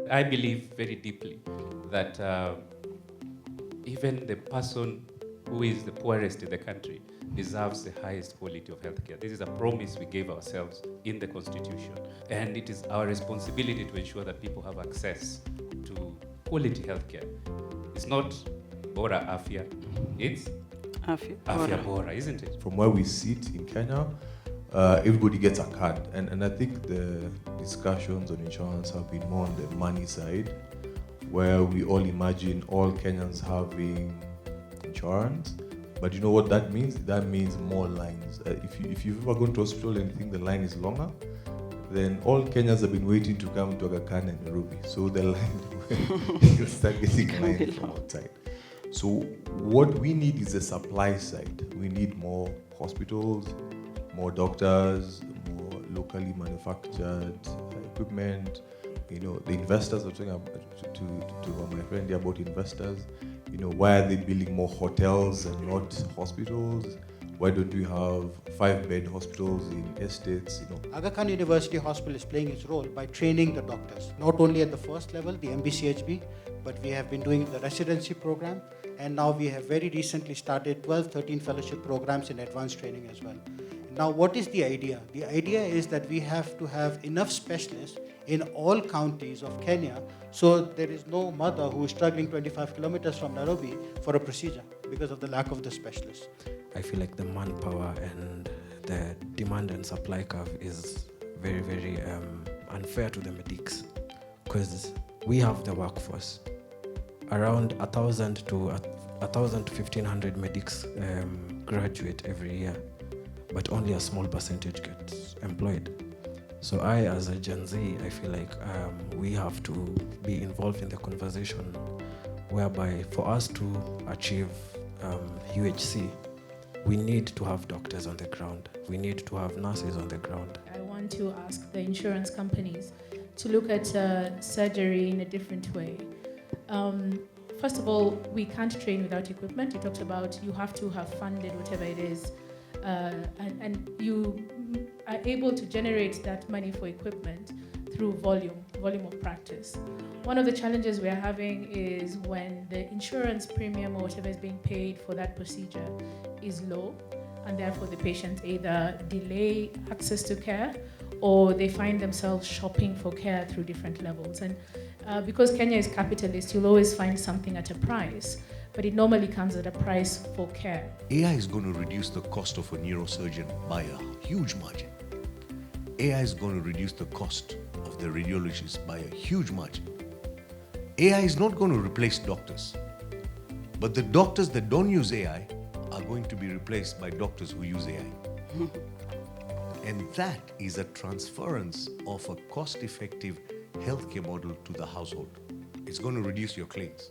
I believe very deeply that even the person who is the poorest in the country deserves the highest quality of healthcare. This is a promise we gave ourselves in the Constitution. And it is our responsibility to ensure that people have access to quality healthcare. It's not Bora Afya, it's Afya Bora, isn't it? From where we sit in Kenya, everybody gets a card. And I think the discussions on insurance have been more on the money side, where we all imagine all Kenyans having insurance. But you know what that means? That means more lines. If you've ever gone to hospital and you think the line is longer, then all Kenyans have been waiting to come to Aga Khan and Nairobi. So the line will start getting line from outside. So what we need is a supply side. We need more hospitals, more doctors, more locally manufactured equipment. You know, the investors are talking about, to my friend here about investors. You know, why are they building more hotels and not hospitals? Why don't we have 5-bed hospitals in estates? You know, Aga Khan University Hospital is playing its role by training the doctors, not only at the first level, the MBCHB, but we have been doing the residency program, and now we have very recently started 12, 13 fellowship programs in advanced training as well. Now, what is the idea? The idea is that we have to have enough specialists in all counties of Kenya, so there is no mother who is struggling 25 kilometers from Nairobi for a procedure because of the lack of the specialists. I feel like the manpower and the demand and supply curve is very, very unfair to the medics, because we have the workforce. Around 1,000 to 1,500 medics graduate every year, but only a small percentage gets employed. So I, as a Gen Z, I feel like we have to be involved in the conversation, whereby for us to achieve UHC, we need to have doctors on the ground. We need to have nurses on the ground. I want to ask the insurance companies to look at surgery in a different way. First of all, we can't train without equipment. You talked about you have to have funded whatever it is, and you are able to generate that money for equipment through volume of practice. One of the challenges we're having is when the insurance premium or whatever is being paid for that procedure is low, and therefore the patient either delay access to care or they find themselves shopping for care through different levels. And because Kenya is capitalist, you'll always find something at a price, but it normally comes at a price for care. AI is going to reduce the cost of a neurosurgeon by a huge margin. AI is going to reduce the cost of the radiologist by a huge margin. AI is not going to replace doctors, but the doctors that don't use AI are going to be replaced by doctors who use AI. And that is a transference of a cost-effective healthcare model to the household. It's going to reduce your claims.